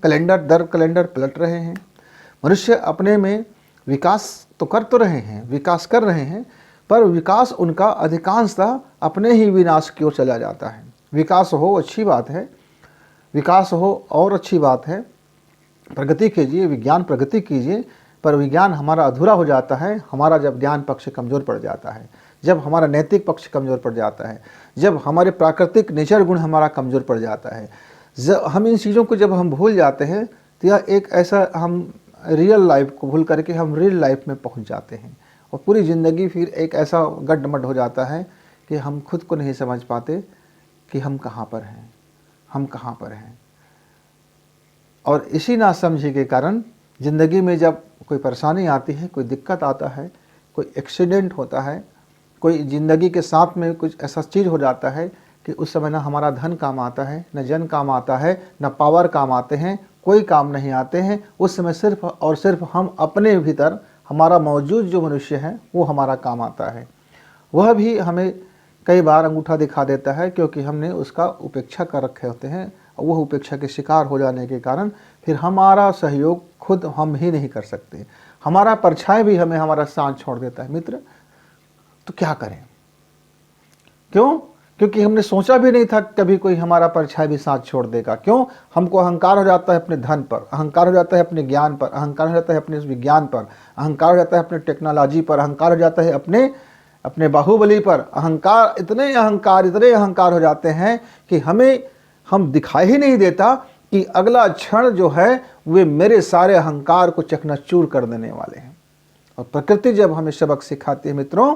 Calendar दर calendar पलट रहे हैं। मनुष्य अपने में विकास तो कर तो रहे हैं, विकास कर रहे हैं, पर विकास उनका अधिकांशतः अपने ही विनाश की ओर चला जाता है। विकास हो अच्छी बात है, विकास हो और अच्छी बात है, प्रगति कीजिए, विज्ञान प्रगति कीजिए, पर विज्ञान हमारा अधूरा हो जाता है हमारा जब ज्ञान पक्ष कमज़ोर पड़ जाता है, जब हमारा नैतिक पक्ष कमज़ोर पड़ जाता है, जब हमारे प्राकृतिक नेचर गुण हमारा कमज़ोर पड़ जाता है। जब हम इन चीज़ों को जब हम भूल जाते हैं तो यह एक ऐसा हम रियल लाइफ को भूल करके हम रियल लाइफ में पहुंच जाते हैं और पूरी ज़िंदगी फिर एक ऐसा गड्ढमड हो जाता है कि हम खुद को नहीं समझ पाते कि हम कहाँ पर हैं, हम कहाँ पर हैं। और इसी नासमझी के कारण ज़िंदगी में जब कोई परेशानी आती है, कोई दिक्कत आता है, कोई एक्सीडेंट होता है, कोई ज़िंदगी के साथ में कुछ ऐसा चीज़ हो जाता है कि उस समय ना हमारा धन काम आता है, न जन काम आता है, न पावर काम आते हैं, कोई काम नहीं आते हैं। उस समय सिर्फ और सिर्फ हम अपने भीतर हमारा मौजूद जो मनुष्य है वो हमारा काम आता है। वह भी हमें कई बार अंगूठा दिखा देता है क्योंकि हमने उसका उपेक्षा कर रखे होते हैं और वह उपेक्षा के शिकार हो जाने के कारण फिर हमारा सहयोग खुद हम ही नहीं कर सकते। हमारा परछाई भी हमें हमारा साथ छोड़ देता है। मित्र, तो क्या करें? क्यों? क्योंकि हमने सोचा भी नहीं था कभी कोई हमारा परछाई भी साथ छोड़ देगा। क्यों? हमको अहंकार हो जाता है अपने धन पर, अहंकार हो जाता है अपने ज्ञान पर, अहंकार हो जाता है अपने विज्ञान पर, अहंकार हो जाता है अपने टेक्नोलॉजी पर, अहंकार हो जाता है अपने बाहुबली पर। इतने अहंकार हो जाते हैं कि हम दिखाई ही नहीं देता कि अगला क्षण जो है वे मेरे सारे अहंकार को चकनाचूर कर देने वाले हैं। और प्रकृति जब हमें सबक सिखाती है मित्रों,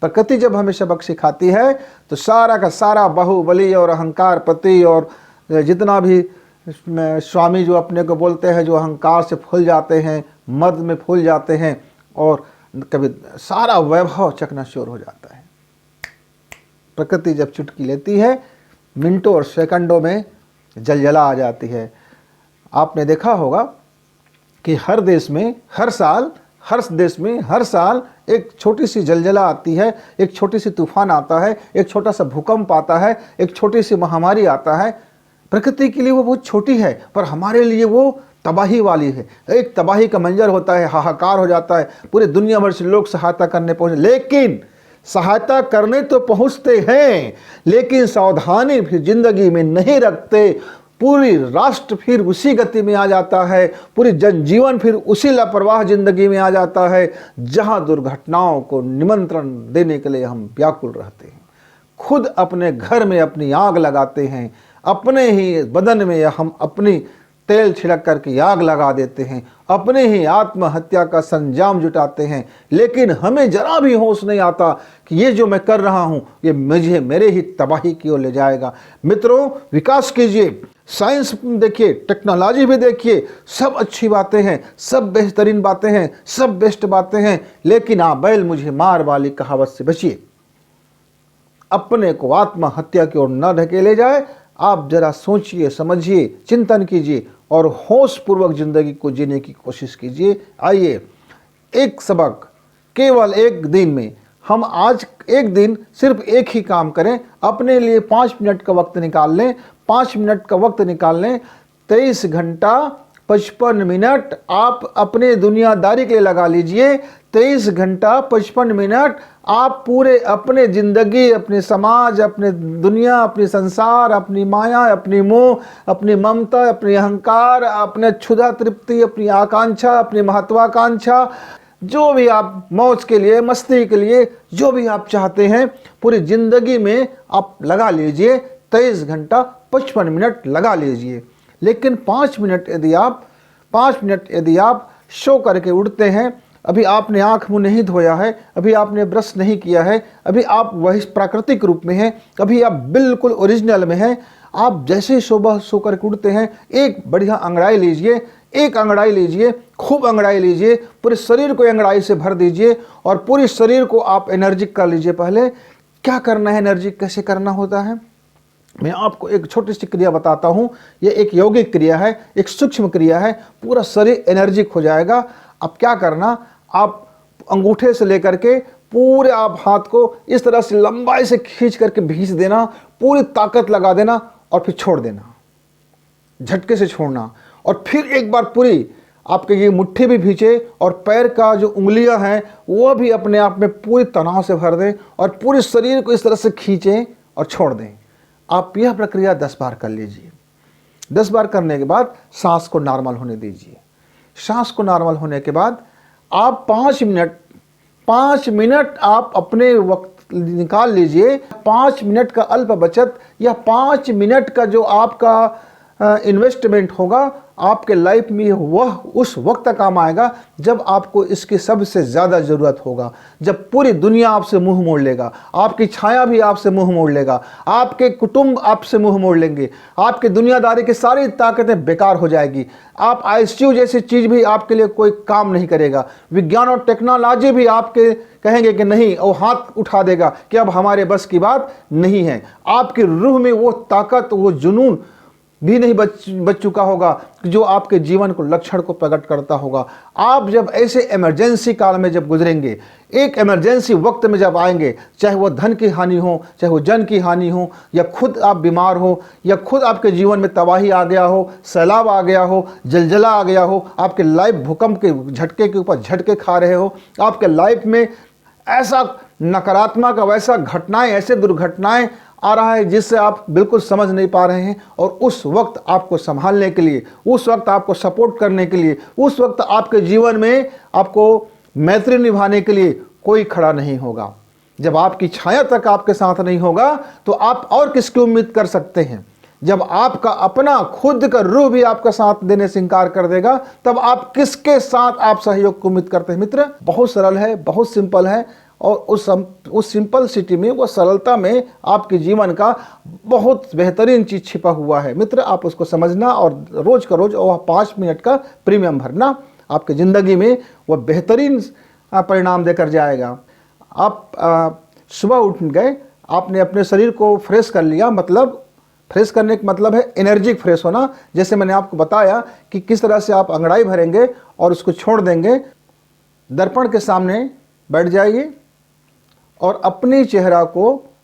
प्रकृति जब हमें सबक सिखाती है तो सारा का सारा बाहुबली और अहंकार पति और जितना भी स्वामी जो अपने को बोलते हैं, जो अहंकार से फूल जाते हैं, मद में फूल जाते हैं और कभी सारा वैभव चकनाचूर हो जाता है। प्रकृति जब चुटकी लेती है मिनटों और सेकंडों में जलजला आ जाती है। आपने देखा होगा कि हर देश में हर साल एक छोटी सी जलजला आती है, एक छोटी सी तूफान आता है, एक छोटा सा भूकंप आता है, एक छोटी सी महामारी आता है। प्रकृति के लिए वो बहुत छोटी है पर हमारे लिए वो तबाही वाली है। एक तबाही का मंजर होता है, हाहाकार हो जाता है, पूरे दुनिया भर से लोग सहायता करने पहुंचे, लेकिन सहायता करने तो पहुंचते हैं लेकिन सावधानी फिर जिंदगी में नहीं रखते। पूरी राष्ट्र फिर उसी गति में आ जाता है, पूरी जनजीवन फिर उसी लापरवाह जिंदगी में आ जाता है जहां दुर्घटनाओं को निमंत्रण देने के लिए हम व्याकुल रहते हैं। खुद अपने घर में अपनी आग लगाते हैं, अपने ही बदन में हम अपनी तेल छिड़क करके आग लगा देते हैं, अपने ही आत्महत्या का संजाम जुटाते हैं, लेकिन हमें जरा भी होश नहीं आता कि ये जो मैं कर रहा हूं ये मुझे मेरे ही तबाही की ओर ले जाएगा। मित्रों, विकास कीजिए, साइंस देखिए, टेक्नोलॉजी भी देखिए, सब अच्छी बातें हैं, सब बेहतरीन बातें हैं, सब बेस्ट बातें हैं, लेकिन बैल मुझे मार वाली कहावत से बचिए। अपने को आत्महत्या की ओर न ढकेले जाए। आप जरा सोचिए, समझिए, चिंतन कीजिए और होश पूर्वक जिंदगी को जीने की कोशिश कीजिए। आइए एक सबक केवल एक दिन में, हम आज एक दिन सिर्फ एक ही काम करें, अपने लिए 5 मिनट का वक्त निकाल लें, 5 मिनट का वक्त निकाल लें। 23 घंटा 55 मिनट आप अपने दुनियादारी के लिए लगा लीजिए। 23 घंटा 55 मिनट आप पूरे अपने जिंदगी, अपने समाज, अपने दुनिया, अपनी संसार, अपनी माया, अपनी मोह, अपनी ममता, अपनी अहंकार, अपने क्षुधा तृप्ति, अपनी आकांक्षा, अपनी महत्वाकांक्षा, जो भी आप मौज के लिए, मस्ती के लिए, जो भी आप चाहते हैं पूरी जिंदगी में आप लगा लीजिए। 23 घंटा 55 मिनट लगा लीजिए। लेकिन 5 मिनट यदि आप शो करके उठते हैं, अभी आपने आंख मुंह नहीं धोया है, अभी आपने ब्रश नहीं किया है, अभी आप वही प्राकृतिक रूप में हैं, अभी आप बिल्कुल ओरिजिनल में हैं, आप जैसे सुबह सो करके उठते हैं एक बढ़िया अंगड़ाई लीजिए, एक अंगड़ाई लीजिए, खूब अंगड़ाई लीजिए, पूरे शरीर को अंगड़ाई से भर दीजिए और पूरे शरीर को आप एनर्जिक कर लीजिए। पहले क्या करना है, एनर्जिक कैसे करना होता है, मैं आपको एक छोटी सी क्रिया बताता हूँ। ये एक यौगिक क्रिया है, एक सूक्ष्म क्रिया है, पूरा शरीर एनर्जिक हो जाएगा। अब क्या करना, आप अंगूठे से लेकर के पूरे आप हाथ को इस तरह से लंबाई से खींच करके भींच देना, पूरी ताकत लगा देना और फिर छोड़ देना, झटके से छोड़ना। और फिर एक बार पूरी आपके ये मुट्ठी भी भींचे और पैर का जो उंगलियां हैं वो भी अपने आप में पूरी तनाव से भर दें और पूरे शरीर को इस तरह से खींचें और छोड़ दें। आप यह प्रक्रिया 10 बार कर लीजिए। 10 बार करने के बाद सांस को नॉर्मल होने दीजिए। सांस को नॉर्मल होने के बाद आप 5 मिनट आप अपने वक्त निकाल लीजिए। 5 मिनट का अल्प बचत या 5 मिनट का जो आपका इन्वेस्टमेंट होगा आपके लाइफ में, वह उस वक्त काम आएगा जब आपको इसकी सबसे ज़्यादा ज़रूरत होगा, जब पूरी दुनिया आपसे मुंह मोड़ लेगा, आपकी छाया भी आपसे मुंह मोड़ लेगा, आपके कुटुंब आपसे मुंह मोड़ लेंगे, आपकी दुनियादारी की सारी ताकतें बेकार हो जाएगी। आप आईसीयू जैसी चीज़ भी आपके लिए कोई काम नहीं करेगा। विज्ञान और टेक्नोलॉजी भी आपके कहेंगे कि नहीं, और हाथ उठा देगा कि अब हमारे बस की बात नहीं है। आपकी रूह में वो ताकत, वो जुनून भी नहीं बच चुका होगा जो आपके जीवन को, लक्षण को प्रकट करता होगा। आप जब ऐसे इमरजेंसी काल में जब गुजरेंगे, एक इमरजेंसी वक्त में जब आएंगे, चाहे वो धन की हानि हो, चाहे वो जन की हानि हो, या खुद आप बीमार हो, या खुद आपके जीवन में तबाही आ गया हो, सैलाब आ गया हो, जलजला आ गया हो, आपके लाइफ भूकंप के झटके के ऊपर झटके खा रहे हो, आपके लाइफ में ऐसा नकारात्मक, वैसा घटनाएं, ऐसे दुर्घटनाएं आ रहा है जिससे आप बिल्कुल समझ नहीं पा रहे हैं, और उस वक्त आपको संभालने के लिए, उस वक्त आपको सपोर्ट करने के लिए, उस वक्त आपके जीवन में आपको मैत्री निभाने के लिए कोई खड़ा नहीं होगा। जब आपकी छाया तक आपके साथ नहीं होगा तो आप और किसकी उम्मीद कर सकते हैं? जब आपका अपना खुद का रूह भी आपका साथ देने से इनकार कर देगा, तब आप किसके साथ आप सहयोग की उम्मीद करते हैं? मित्र, बहुत सरल है, बहुत सिंपल है, और उस सिंपल सिटी में, वो सरलता में आपके जीवन का बहुत बेहतरीन चीज़ छिपा हुआ है। मित्र, आप उसको समझना और रोज़ का रोज़ वह 5 मिनट का प्रीमियम भरना, आपकी ज़िंदगी में वह बेहतरीन परिणाम देकर जाएगा। आप सुबह उठ गए, आपने अपने शरीर को फ्रेश कर लिया, मतलब फ्रेश करने का मतलब है एनर्जी फ्रेश होना। जैसे मैंने आपको बताया कि किस तरह से आप अंगड़ाई भरेंगे और उसको छोड़ देंगे। दर्पण के सामने बैठ जाइए और अपने चेहरा को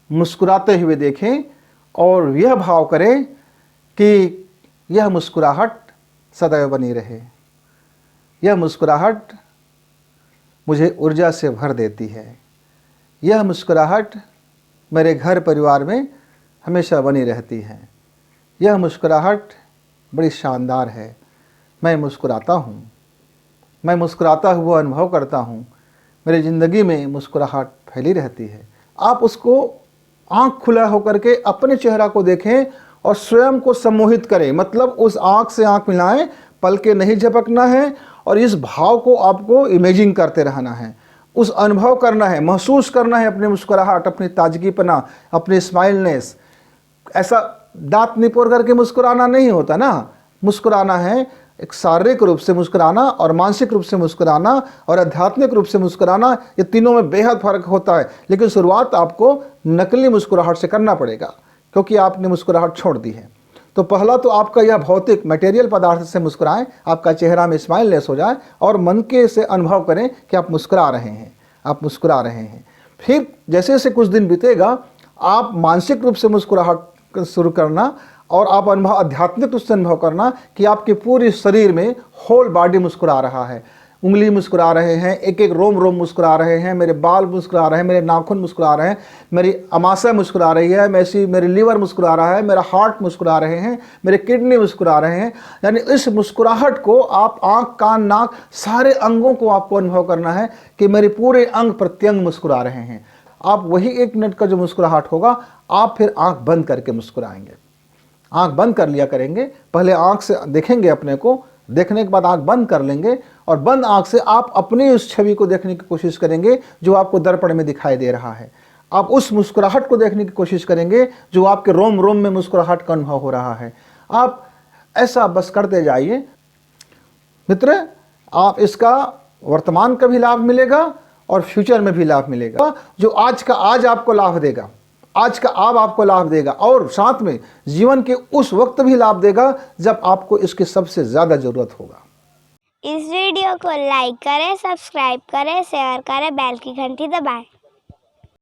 मुस्कुराते हुए देखें और यह भाव करें कि यह मुस्कुराहट सदैव बनी रहे। यह मुस्कुराहट मुझे ऊर्जा से भर देती है। यह मुस्कुराहट मेरे घर परिवार में हमेशा बनी रहती है। यह मुस्कुराहट बड़ी शानदार है। मैं मुस्कुराता हूँ, मैं मुस्कुराता हुआ अनुभव करता हूँ। मेरी ज़िंदगी में मुस्कुराहट फैली रहती है। आप उसको आँख खुला होकर के अपने चेहरा को देखें और स्वयं को सम्मोहित करें, मतलब उस आँख से आँख मिलाएं, पलकें नहीं झपकना है, और इस भाव को आपको इमेजिंग करते रहना है, उस अनुभव करना है, महसूस करना है अपनी मुस्कुराहट, अपनी ताजगीपना, अपनी स्माइलनेस। ऐसा दांत निपोर करके मुस्कुराना नहीं होता ना। मुस्कुराना है एक शारीरिक रूप से मुस्कुराना, और मानसिक रूप से मुस्कुराना, और आध्यात्मिक रूप से मुस्कुराना। ये तीनों में बेहद फर्क होता है। लेकिन शुरुआत आपको नकली मुस्कुराहट से करना पड़ेगा, क्योंकि आपने मुस्कुराहट छोड़ दी है। तो पहला तो आपका यह भौतिक मटेरियल पदार्थ से मुस्कुराएं, आपका चेहरा में स्माइलनेस हो जाए, और मन के से अनुभव करें कि आप मुस्कुरा रहे हैं, आप मुस्कुरा रहे हैं। फिर जैसे जैसे कुछ दिन बीतेगा, आप मानसिक रूप से मुस्कुराहट शुरू करना, और आप अनुभव, आध्यात्मिक रूप से अनुभव करना कि आपके पूरे शरीर में होल बॉडी मुस्कुरा रहा है। उंगली मुस्कुरा रहे हैं, एक एक रोम रोम मुस्कुरा रहे हैं, मेरे बाल मुस्कुरा रहे हैं, मेरे नाखून मुस्कुरा रहे हैं, मेरी अमाशय मुस्कुरा रही है, मेरी लीवर मुस्कुरा रहा है, मेरा हार्ट मुस्कुरा रहे हैं, मेरे किडनी मुस्कुरा रहे हैं। यानी इस मुस्कुराहट को आप आँख, कान, नाक, सारे अंगों को आपको अनुभव करना है कि मेरे पूरे अंग प्रत्यंग मुस्कुरा रहे हैं। आप वही 1 मिनट का जो मुस्कुराहट होगा, आप फिर आँख बंद करके मुस्कुराएंगे। आँख बंद कर लिया करेंगे, पहले आँख से देखेंगे अपने को, देखने के बाद आँख बंद कर लेंगे, और बंद आँख से आप अपनी उस छवि को देखने की कोशिश करेंगे जो आपको दर्पण में दिखाई दे रहा है। आप उस मुस्कुराहट को देखने की कोशिश करेंगे जो आपके रोम रोम में मुस्कुराहट का अनुभव हो रहा है। आप ऐसा बस करते जाइए। मित्र, आप इसका वर्तमान का भी लाभ मिलेगा और फ्यूचर में भी लाभ मिलेगा। जो आज का आज आपको लाभ देगा, आज का आप आपको लाभ देगा, और साथ में जीवन के उस वक्त भी लाभ देगा जब आपको इसकी सबसे ज़्यादा ज़रूरत होगा। इस वीडियो को लाइक करें, सब्सक्राइब करें, शेयर करें, बेल की घंटी दबाएं।